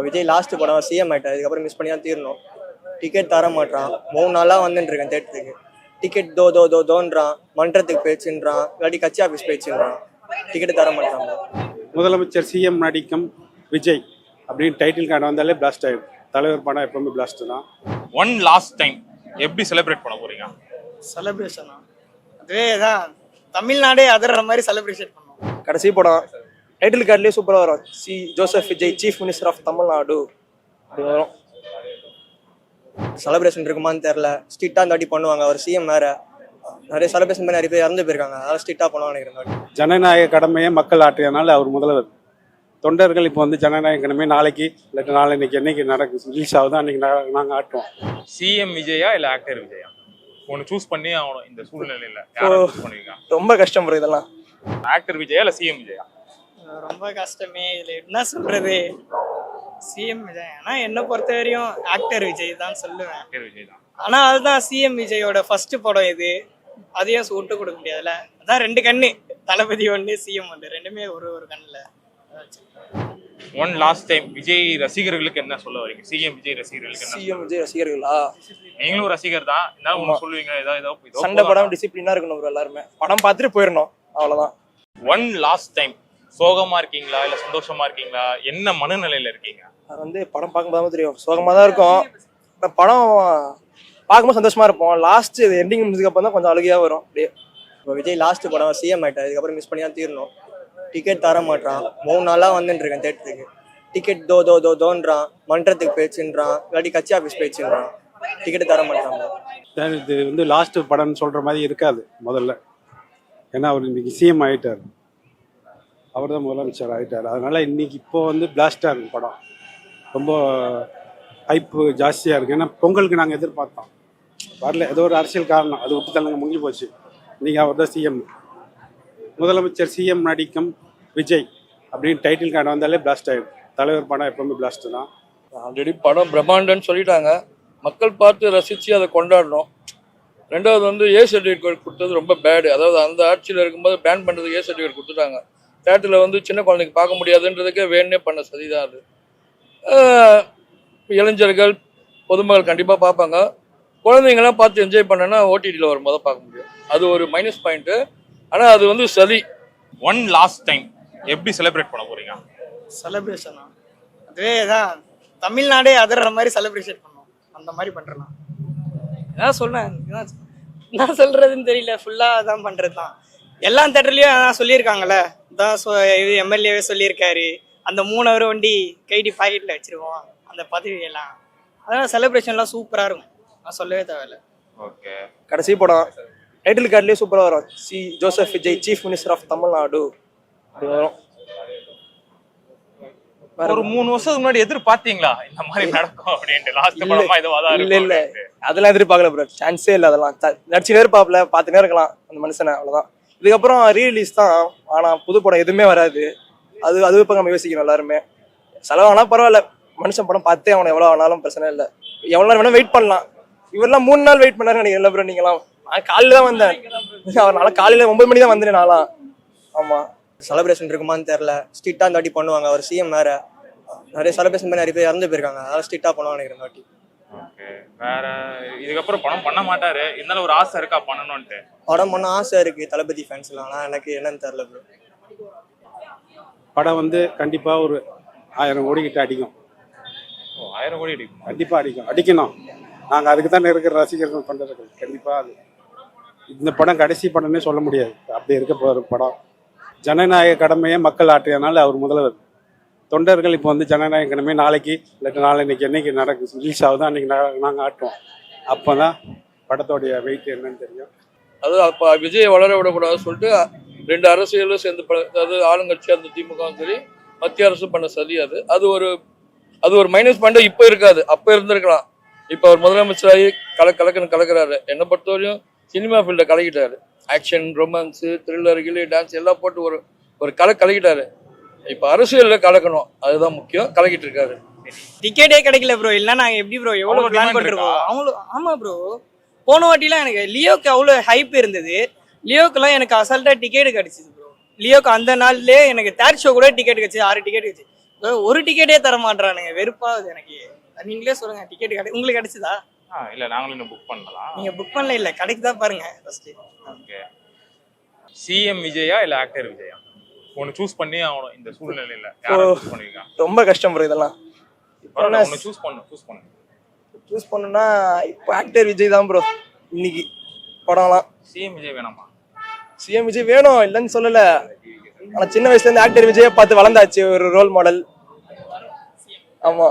இப்போ விஜய் லாஸ்ட் படம் சிஎம் ஆயிட்டார், இதுக்கப்புறம் மிஸ் பண்ணி தான் தீரணும். டிக்கெட் தர மாட்டான், 3 நாளாக வந்துட்டு இருக்கேன் தேட்டருக்கு. டிக்கெட் தோன்றான், மன்றத்துக்கு பேச்சுன்றான், இல்லாட்டி கட்சி ஆஃபீஸ் பேச்சுன்றான், டிக்கெட் தர மாட்டாங்க. முதலமைச்சர் சிஎம் நடிக்கும் விஜய் அப்படின்னு டைட்டில் கார்டு வந்தாலே பிளாஸ்ட் ஆயிடும். தலைவர் படம் எப்பவுமே பிளாஸ்ட் தான். ஒன் லாஸ்ட் டைம் எப்படி செலிப்ரேட் பண்ண போறீங்க? செலிப்ரேஷனா அதுவே தான் தமிழ்நாடே அதற மாதிரி செலிப்ரேஷன் பண்ணுவோம். கடைசி படம் டைட்டில் கார்டுலேயே சூப்பராக வரும், Joseph Vijay chief minister of Tamil Nadu அப்படி வரும். செலிப்ரேஷன் இருக்குமான்னு தெரில, ஸ்ட்ரிக்டாக இந்த வாட்டி பண்ணுவாங்க. அவர் சிஎம் வேற, நிறைய செலிப்ரேஷன் பண்ணி நிறைய பேர் இறந்து போயிருக்காங்க, அதெல்லாம் ஸ்ட்ரிக்டாக பண்ணுவாங்க நினைக்கிறேன். ஜனநாயக கடமையை மக்கள் ஆற்றியனால அவர் முதல்வர். தொண்டர்கள் இப்போ வந்து ஜனநாயக கடமை நாளைக்கு இல்லாட்டி நாளைக்கு என்னைக்கு நடக்கும் ரிலீஸ் ஆகுதோ அன்னைக்கு நாங்கள் ஆட்டுவோம். சிஎம் விஜயா இல்ல ஆக்டர் விஜயா? ஒன்னு சூஸ் பண்ணி ஆகணும் இந்த சூழ்நிலையில. யாரை சூஸ் பண்ணுவீங்க? ரொம்ப கஷ்டம் bro இதெல்லாம். ஆக்டர் விஜயா இல்ல சிஎம் விஜயா? ரொம்ப கஷ்டமே, இதுல என்ன சொல்றது, சிஎம் விஜய். ஆனா என்ன பொறுத்த வரையும் ஆக்டர் விஜய் தான் சொல்லுவேன். ஆக்டர் விஜய் தான். ஆனா அதுதான் சிஎம் விஜயோட ஃபர்ஸ்ட் படம் இது, அதையும் விட்டு கொடுக்க முடியாதுல்ல. அதான் 2 கண்ணு, தளபதி 1 சிஎம் 1, ரெண்டுமே ஒரு கண்ணுல. ஒன் லாஸ்ட் டைம் விஜய் ரசிகர்களுக்கு என்ன சொல்ல வரீங்க? சிஎம் விஜய் ரசிகர்களுக்கு என்ன? சிஎம் விஜய் ரசிகர்களா? நீங்களும் ரசிகர் தான், என்ன ஒண்ணு சொல்லுவீங்க? ஏதோ சண்டை படம் டிசிப்ளினா இருக்கணும் bro, எல்லாருமே படம் பார்த்துட்டு போயிடணும், அவ்வளவுதான். ஒன் லாஸ்ட் டைம் சோகமா இருக்கீங்களா இல்ல சந்தோஷமா இருக்கீங்களா? என்ன மனநிலையில இருக்கீங்க? அது வந்து படம் பார்க்கும்போது தெரியும், சோகமாக தான் இருக்கும். படம் பார்க்கும்போது சந்தோஷமா இருப்போம். லாஸ்ட் எண்டிங் மியூசிக் அப்போ தான் கொஞ்சம் அழுகையாக வரும் அப்படியே. இப்போ விஜய் லாஸ்ட் படம் சிஎம் ஆயிட்டார், இதுக்கப்புறம் மிஸ் பண்ணி தான் தீரணும். டிக்கெட் தர மாட்டான், 3 நாளாக வந்துட்டு இருக்கேன் தேட்டருக்கு. டிக்கெட் தோன்றான், மன்றத்துக்கு பேச்சுன்றான், இல்லாட்டி கட்சி ஆஃபீஸ் பேச்சுன்றான், டிக்கெட் தர மாட்டாங்க. இது வந்து லாஸ்ட் படம்னு சொல்கிற மாதிரி இருக்காது முதல்ல. ஏன்னா அவர் இன்னைக்கு சிஎம் ஆகிட்டார், அவர் தான் முதலமைச்சர் ஆகிட்டார். அதனால் இன்னைக்கு இப்போ வந்து பிளாஸ்டாக இருக்கும் படம், ரொம்ப ஹைப்பு ஜாஸ்தியாக இருக்குது. ஏன்னா பொங்கலுக்கு நாங்கள் எதிர்பார்த்தோம், வரல, ஏதோ ஒரு அரசியல் காரணம், அது விட்டு தள்ளுங்க முடிஞ்சு போச்சு. இன்றைக்கி அவர் தான் சிஎம். முதலமைச்சர் சிஎம் நடிக்கும் விஜய் அப்படின்னு டைட்டில் கார்டு வந்தாலே பிளாஸ்ட் ஆகிடும். தலைவர் படம் எப்பவுமே பிளாஸ்ட் தான். ஆல்ரெடி படம் பிரம்மாண்டன்னு சொல்லிட்டாங்க, மக்கள் பார்த்து ரசித்து அதை கொண்டாடணும். ரெண்டாவது வந்து ஏ சர்டிஃபிகேட் கொடுத்தது ரொம்ப பேடு. அதாவது அந்த ஆட்சியில் இருக்கும்போது பேன் பண்ணுறதுக்கு ஏ சர்டிஃபிகேட் கொடுத்துட்டாங்க. தேட்டரில் வந்து சின்ன குழந்தைக்கு பார்க்க முடியாதுன்றதுக்கே வேணே பண்ண சதி தான் அது. இளைஞர்கள் பொதுமக்கள் கண்டிப்பாக பார்ப்பாங்க. குழந்தைங்களாம் பார்த்து என்ஜாய் பண்ணனா ஓடிடியில் வரும்போது பார்க்க முடியும். அது ஒரு மைனஸ் பாயிண்ட்டு. ஆனால் அது வந்து சரி. ஒன் லாஸ்ட் டைம் எப்படி செலிப்ரேட் பண்ண போறீங்க? செலிப்ரேஷனா அதுவே தான் தமிழ்நாடே அதற மாதிரி செலிப்ரேஷன் பண்ணுவோம். அந்த மாதிரி பண்றேன். நான் சொல்றேன், நான் சொல்றதுன்னு தெரியல, ஃபுல்லா அதான் பண்றது தான். எல்லா தேட்டர்லயும் அதான் சொல்லியிருக்காங்கல்ல, தான் இது எம்எல்ஏவே சொல்லியிருக்காரு, அந்த 3 ஹவர் வண்டி கைடி பாக்கெட்ல வச்சிருவோம் அந்த பதவியெல்லாம். அதனால செலிப்ரேஷன்லாம் சூப்பரா இருக்கும், நான் சொல்லவே தேவையில்ல. ஓகே. கடைசி படம் டைட்டில் கார்டுலேயே சூப்பராக வரும், Joseph Vijay chief minister of Tamil Nadu அப்படி வரும். ஒரு 3 வருஷத்துக்கு முன்னாடி எதிர்பார்த்தீங்களா இந்த மாதிரி நடக்கும் அப்படின்ட்டு? லாஸ்ட் படமா இதுவா தான் இல்ல இல்ல, அதெல்லாம் எதிர்பார்க்கல ப்ரோ, சான்ஸே இல்லை. அதெல்லாம் நடிச்சுனே இருப்பாப்ல, பார்த்துனே இருக்கலாம் அந்த மனுஷனை, அவ்வளோதான். இதுக்கப்புறம் ரீரிலீஸ் தான், ஆனால் புது படம் எதுவுமே வராது. அது இப்போ நம்ம யோசிக்கணும் எல்லாருமே. செலவானா பரவாயில்ல, மனுஷன் படம் பார்த்தே அவனை எவ்வளோ ஆனாலும் பிரச்சனை இல்லை, எவ்வளோ நேரம் வேணால் வெயிட் பண்ணலாம். இவரெல்லாம் 3 நாள் வெயிட் பண்ணாரு நினைக்கிறேன். இல்லை ப்ரோ, நீங்களாம் நான் காலையில் தான் வந்தேன், அவனால காலையில் 9 மணி தான் வந்தேன் நாளாம். ஆமாம், செலிப்ரேஷன் இருக்குமான்னு தெரில, ஸ்ட்ரிக்டாக இந்த வாட்டி பண்ணுவாங்க. அவர் சிஎம் வேற, நிறைய செலிப்ரேஷன் பண்ணி நிறைய பேர் இறந்து போயிருக்காங்க, அதெல்லாம் ஸ்ட்ரிக்டாக பண்ணுவாங்க நினைக்கிறேன் வாட்டி. ஓகே. வேற இதுக்கப்புறம் படம் பண்ண மாட்டாரு, இருந்தாலும் ஒரு ஆசை இருக்கா பண்ணணும்ட்டு? படம் பண்ண ஆசை இருக்கு தளபதி ஃபேன்ஸ்லாம், ஆனால் எனக்கு என்னன்னு தெரில ப்ரோ. படம் வந்து கண்டிப்பாக ஒரு 1000 கோடி கிட்ட அடிக்கும். 1000 கோடி அடிக்கும்? கண்டிப்பாக அடிக்கணும். நாங்கள் அதுக்கு தானே இருக்கிற ரசிகர்கள் பண்ணுறது. கண்டிப்பாக அது இந்த படம் கடைசி படம்னே சொல்ல முடியாது, அப்படி இருக்க போகிற படம். ஜனநாயக கடமையை மக்கள் ஆற்றியனால அவர் முதல்வர். தொண்டர்கள் இப்போ வந்து ஜனநாயக கடமை நாளைக்கு இல்லாட்டி நாளைக்கு என்னைக்கு நடக்கும் ரிலீஸ் ஆகுதோ அன்னைக்கு நாங்கள் ஆட்டுவோம். அப்போ தான் படத்தோடைய வெயிட் என்னன்னு தெரியும். அது அப்போ விஜயை வளர விடக்கூடாதுன்னு சொல்லிட்டு 2 அரசியலும் சேர்ந்து அதாவது ஆளுங்கட்சி அந்த திமுகவும் சரி மத்திய அரசு பண்ண சதி. அது ஒரு மைனஸ் பாயிண்ட் இப்போ இருக்காது, அப்போ இருந்திருக்கலாம். இப்போ அவர் முதலமைச்சராகி கலக்குன்னு கலக்கிறாரு. என்னை பொறுத்தவரையும் சினிமா ஃபீல்டை கலக்கிட்டாரு. ஆக்ஷன், ரொமான்ஸு, த்ரில்லர், கில்லி, டான்ஸ் எல்லாம் போட்டு ஒரு கலக்கிட்டாரு. இப்போ அரசியலில் கலக்கணும், அதுதான் முக்கியம். கலக்கிட்டு இருக்காரு. டிக்கெட்டே கிடைக்கல ப்ரோ, இல்லை நாங்கள் எப்படி ப்ரோ எவ்வளோ பிளான் பண்ணிருக்கோம் அவங்களும். ஆமாம் ப்ரோ, போன வாட்டிலாம் எனக்கு லியோக்கு அவ்வளோ ஹைப் இருந்தது. லியோக்கெல்லாம் எனக்கு அசால்ட்டாக டிக்கெட் கிடச்சிது ப்ரோ. லியோக்கு அந்த நாள்லேயே எனக்கு தேர்ட் ஷோ கூட டிக்கெட் கிடச்சி 6 டிக்கெட் கிடச்சி. ஒரு டிக்கெட்டே தர மாட்றானுங்க, வெறுப்பாகுது எனக்கு. நீங்களே சொல்லுங்க, டிக்கெட் உங்களுக்கு கிடைச்சதா? இல்ல நாங்களும் இன்னும் புக் பண்ணலாம். நீங்க புக் பண்ணல, இல்ல கடைக்கு தான் பாருங்க ஃபர்ஸ்ட். ஓகே. சிஎம் விஜயா இல்ல ஆக்டர் விஜயா? ஒன்னு சூஸ் பண்ணி ஆகணும் இந்த சூழ்நிலையில. யாரை சூஸ் பண்ணுவீங்க? ரொம்ப கஷ்டம் ப்ரோ இதெல்லாம். ஒன்னு சூஸ் பண்ணு. சூஸ் பண்ணுனா இப்போ ஆக்டர் விஜய் தான் ப்ரோ. இன்னைக்கு படம்லாம் சிஎம் விஜய் வேணாமா? சிஎம் விஜய் வேணும், இல்லைன்னு சொல்லல. ஆனா சின்ன வயசுல இருந்து ஆக்டர் விஜயை பார்த்து வளர்ந்தாச்சு, ஒரு ரோல் மாடல். ஆமா.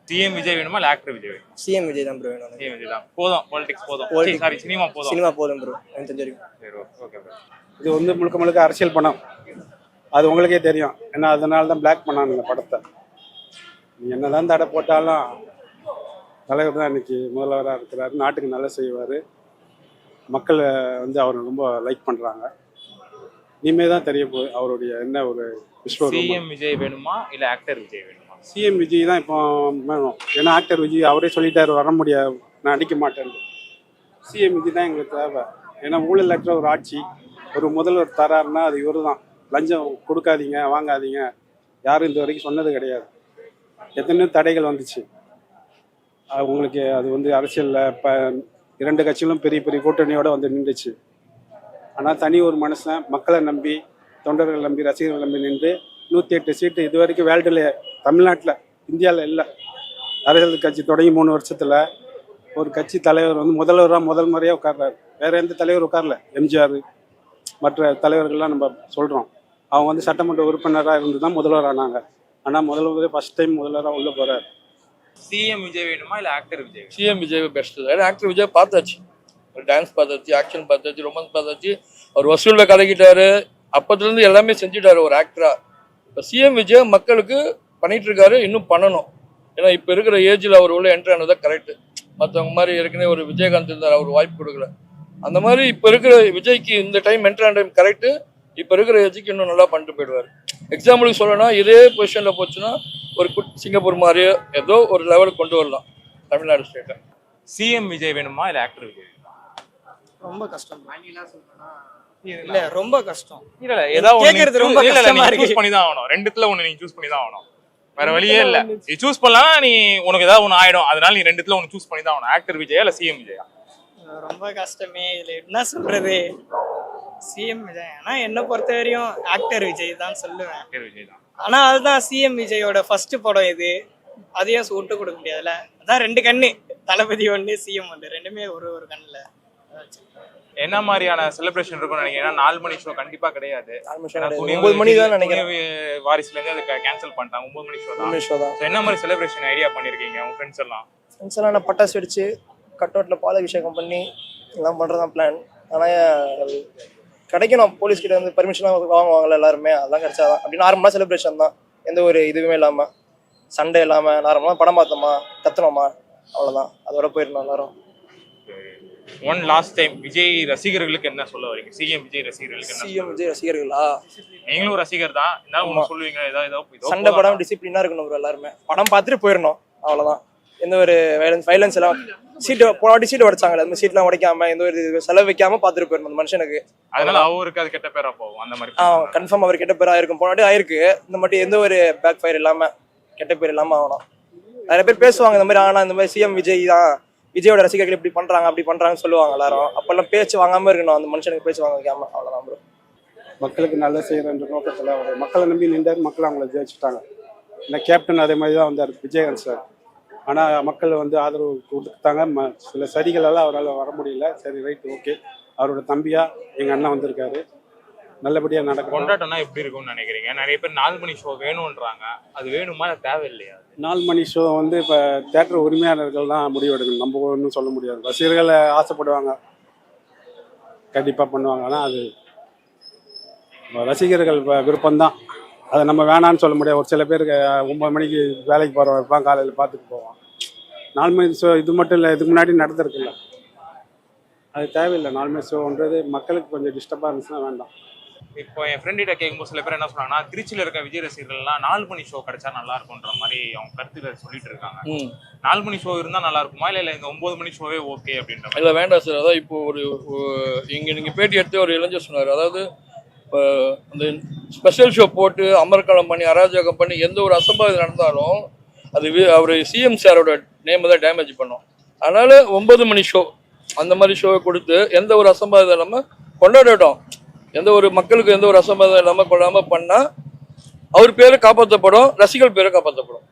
சிஎம் விஜய் வேணுமா இல்ல ஆக்டர் விஜய் வேணுமா? சிஎம் விஜய் தான் ப்ரோ வேணும். சிஎம் விஜய் தான் போதும். பாலிடிக்ஸ் போதும். சாரி, சினிமா போதும். சினிமா போதும் ப்ரோ, எனக்கு தெரிஞ்ச வரைக்கும். சரி, ஓகே ப்ரோ. இது வந்து முழுக்க அரசியல் படம், அது உங்களுக்கே தெரியும். ஏன்னா அதனால தான் பிளாக் பண்ணாங்க இந்த படத்தை. நீங்கள் என்னதான் தடை போட்டாலும் தலைவர் தான் இன்னைக்கு முதல்வராக இருக்கிறாரு, நாட்டுக்கு நல்லா செய்வார். மக்கள் வந்து அவர் ரொம்ப லைக் பண்ணுறாங்க. இனிமே தான் தெரிய போகுது அவருடைய என்ன ஒரு விஸ்வரூபம். சிஎம் விஜய் வேணுமா இல்ல ஆக்டர் விஜய் வேணுமா? சிஎம் விஜய் தான் இப்போ வேணும். ஏன்னா ஆக்டர் விஜய் அவரே சொல்லிட்டாரு வர முடியாது, நான் அடிக்க மாட்டேன். சிஎம் விஜய் தான் எங்களுக்கு தேவை. ஏன்னா ஊழலற்ற ஒரு ஆட்சி ஒரு முதல்வர் தராருன்னா அது இவரு தான். லஞ்சம் கொடுக்காதீங்க, வாங்காதீங்க, யாரும் இது வரைக்கும் சொன்னது கிடையாது. எத்தனையோ தடைகள் வந்துச்சு உங்களுக்கு. அது வந்து அரசியலில் இப்போ 2 கட்சிகளும் பெரிய பெரிய கூட்டணியோடு வந்து நின்றுச்சு. ஆனால் தனி ஒரு மனுஷன் மக்களை நம்பி, தொண்டர்கள் நம்பி, ரசிகர்கள் நம்பி நின்று 108 சீட்டு இது வரைக்கும் வேர்ல்டில், தமிழ்நாட்டில், இந்தியாவில் இல்லை. அரசியல் கட்சி தொடங்கி 3 வருஷத்தில் ஒரு கட்சி தலைவர் வந்து முதல்வராக முதல் முறையாக உட்கார்றாரு. வேறு எந்த தலைவர் உட்காரல. எம்ஜிஆர் மற்ற தலைவர்கள்லாம் நம்ம சொல்கிறோம். அவங்க வந்து சட்டமன்ற உறுப்பினராக இருந்து தான் முதல்வரானாங்க. ஆனால் முதல்வரே ஃபர்ஸ்ட் டைம் முதல்வராக உள்ளே போகிறார். சிஎம் விஜய் வேணுமா இல்ல actor Vijay? CM Vijay best. ஏன்னா ஆக்டர் விஜய் பார்த்தாச்சு, டான்ஸ் பார்த்தாச்சு, ஆக்ஷன் பார்த்தாச்சு, ரொமான்ஸ் பார்த்தாச்சு. அவர் வசூலில் கலக்கிட்டாரு, அப்பத்துலேருந்து எல்லாமே செஞ்சுட்டாரு ஒரு ஆக்டரா. இப்போ சிஎம் விஜய் மக்களுக்கு பண்ணிட்டு இருக்காரு, இன்னும் பண்ணணும். ஏன்னா இப்போ இருக்கிற ஏஜில் அவர் உள்ள என்ட்ரி ஆனது கரெக்டு. மற்றவங்க மாதிரி ஏற்கனவே ஒரு விஜயகாந்த் இருந்தார், அவர் வாய்ப்பு கொடுக்கல. அந்த மாதிரி இப்போ இருக்கிற விஜய்க்கு இந்த டைம் என்ட்ரி ஆன டைம் கரெக்டு. இப்போ இருக்கிற ஏஜுக்கு இன்னும் நல்லா பண்ணிட்டு போயிடுவார். எக்ஸாம்பிளுக்கு சொல்லணும்னா இதே பொசிஷனில் போச்சுன்னா ஒரு சிங்கப்பூர் மாதிரியோ ஏதோ ஒரு லெவலுக்கு கொண்டு வரலாம் தமிழ்நாடு ஸ்டேட்டை. சிஎம் விஜய் வேணுமா இல்ல ஆக்டர் விஜய்? ரொம்ப கஷ்டம். இல்ல ரொம்ப கஷ்டம். இல்ல ஏதாவது கேக்குறது ரொம்ப கஷ்டமா இருக்கு. சூஸ் பண்ணி தான் ஆகணும். ரெண்டுத்துல ஒன்னு நீ சூஸ் பண்ணி தான் ஆகணும். வேற வழியே இல்ல. நீ சூஸ் பண்ணலாம், நீ உனக்கு ஏதாவது ஒன்னு ஆயிடும். அதனால நீ ரெண்டுத்துல ஒன்னு சூஸ் பண்ணி தான் ஆகணும். ஆக்டர் விஜயா இல்ல சிஎம் விஜயா? ரொம்ப கஷ்டமே. இதுல என்ன சொல்றது, சிஎம் விஜய். ஆனா என்ன பொறுத்த வரையும் ஆக்டர் விஜய் தான் சொல்லுவேன். ஆக்டர் விஜய் தான். ஆனா அதுதான் சிஎம் விஜயோட ஃபர்ஸ்ட் படம் இது, அதையும் விட்டு கொடுக்க முடியாதுல்ல. அதான் 2 கண்ணு, தளபதி 1, சிஎம் 1, ரெண்டுமே ஒரு கண்ணுல. என்ன மாதிரியான செலிப்ரேஷன் இருக்கும்னு நினைக்கிறேன்? ஏன்னா 4 மணி ஷோ கண்டிப்பா கிடையாது. 9 மணி தான் நினைக்கிறேன். வாரிசுல இருந்து அதை கேன்சல் பண்ணிட்டாங்க. 9 மணி ஷோ தான். என்ன மாதிரி செலிப்ரேஷன் ஐடியா பண்ணிருக்கீங்க உங்க ஃப்ரெண்ட்ஸ் எல்லாம்? ஃப்ரெண்ட்ஸ் எல்லாம் நான் பட்டாசு வெடிச்சு கட் அவுட்ல பால் அபிஷேகம் பண்ணி எல்லாம் பண்றதான் பிளான். ஆனா கிடைக்கணும், போலீஸ் கிட்ட வந்து பர்மிஷன்லாம் வாங்குவாங்கல்ல எல்லாருமே, அதெல்லாம் கிடைச்சாதான். அப்படி நார்மலா செலிப்ரேஷன் தான், எந்த ஒரு இதுவுமே இல்லாம, சண்டே இல்லாம நார்மலா படம் பார்த்தோமா, கத்துனோமா, அவ்வளவுதான். அதோட போயிடணும் எல்லாரும். ஒன் லாஸ்ட் டைம் விஜய் ரசிகர்களுக்கு என்ன சொல்ல வரீங்க? சிஎம் விஜய் ரசிகர்களுக்கு என்ன? சிஎம் விஜய் ரசிகர்களா? நீங்களும் ரசிகர் தான், என்ன ஒன்று சொல்லுவீங்க? ஏதோ சண்டை படம் டிசிப்ளினா இருக்கணும் ப்ரோ. எல்லாருமே படம் பார்த்துட்டு போயிடணும், அவ்வளவுதான். எந்த ஒரு வைலன்ஸ் எல்லாம், சீட்டு போராட்டி சீட்டு உடைச்சாங்க, அந்த சீட்லாம் உடைக்காம எந்த ஒரு செலவு வைக்காம பார்த்துட்டு போயிடணும் அந்த மனுஷனுக்கு. அதனால அவருக்கு அது கெட்ட பேரா போகும் அந்த மாதிரி. கன்ஃபார்ம் அவர் கெட்ட பேரா இருக்கும். போராட்டி ஆயிருக்கு. இந்த மட்டும் எந்த ஒரு பேக் ஃபயர் இல்லாம, கெட்ட பேர் இல்லாம ஆகணும். நிறைய பேர் பேசுவாங்க இந்த மாதிரி. ஆனா இந்த மாதிரி சிஎம் விஜய் தான், விஜயோட ரசிகர்கள் இப்படி பண்றாங்க அப்படி பண்றாங்கன்னு சொல்லுவாங்க எல்லாரும். அப்பெல்லாம் பேச்சு வாங்காம இருக்கணும், அந்த மனுஷனுக்கு பேச்சு வாங்க வைக்காம, அவ்வளவுதான் ப்ரோ. மக்களுக்கு நல்ல செய்யறன்ற நோக்கத்தில் அவர் மக்களை நம்பி நின்றார், மக்கள் அவங்கள ஜெயிச்சுட்டாங்க. இந்த கேப்டன் அதே மாதிரி தான் வந்தார் விஜயகாந்த் சார். ஆனால் மக்கள் வந்து ஆதரவு கொடுத்தாங்க. சில சரிகளெல்லாம் அவரால் வர முடியல. சரி, ரைட், ஓகே. அவரோட தம்பியா எங்கள் அண்ணன் வந்திருக்காரு, நல்லபடியாக நடக்கும். கொண்டாட்டம்னா எப்படி இருக்கும்னு நினைக்கிறீங்க? நிறைய பேர் 4 மணி ஷோ வேணும்ன்றாங்க, அது வேணுமா தேவையில்லையா? 4 மணி ஷோ வந்து இப்போ தேட்டர் உரிமையாளர்கள் தான் முடிவெடுக்கணும், நம்ம ஒன்றும் சொல்ல முடியாது. ரசிகர்கள் ஆசைப்படுவாங்க, கண்டிப்பாக பண்ணுவாங்க. ஆனால் அது ரசிகர்கள் விருப்பம்தான், அதை நம்ம வேணான்னு சொல்ல முடியாது. ஒரு சில பேருக்கு 9 மணிக்கு வேலைக்கு போகிறவங்க இருப்பான், காலையில் பார்த்துட்டு போவான். 4 மணி ஷோ இது மட்டும் இல்லை, இதுக்கு முன்னாடி நடந்திருக்குல்ல, அது தேவையில்லை. 4 மணி ஷோன்றது மக்களுக்கு கொஞ்சம் டிஸ்டர்பாக இருந்துச்சுன்னா வேண்டாம். இப்போ என் ஃப்ரெண்டிட்ட கேட்கும்போது சில பேர் என்ன சொன்னாங்கன்னா, திருச்சியில் இருக்க விஜய் ரசிகர்கள்லாம் 4 மணி ஷோ கிடைச்சா நல்லா இருக்கும்ன்ற மாதிரி அவங்க கருத்துல சொல்லிட்டு இருக்காங்க. 4 மணி ஷோ இருந்தால் நல்லா இருக்குமா, இல்லை இந்த 9 மணி ஷோவே ஓகே அப்படின்ற மாதிரி? இல்லை வேண்டாம் சார். அதாவது இப்போ ஒரு இங்கே நீங்கள் பேட்டி எடுத்து ஒரு இளைஞர் சொன்னார். அதாவது அந்த ஸ்பெஷல் ஷோ போட்டு அமர்க்களம் பண்ணி அராஜகம் பண்ணி எந்த ஒரு அசம்பாவிதம் நடந்தாலும் அது அவர் சிஎம் சாரோட நேம் தான் டேமேஜ் பண்ணும். அதனால 9 மணி ஷோ அந்த மாதிரி ஷோவை கொடுத்து எந்த ஒரு அசம்பாவிதம் இல்லாமல் கொண்டாடட்டும். எந்த ஒரு மக்களுக்கு எந்த ஒரு அசம்பாவிதம் இல்லாமல் கொள்ளாமல் பண்ணால் அவர் பேரை காப்பாற்றப்படும், ரசிகர்கள் பேரை காப்பாற்றப்படும்.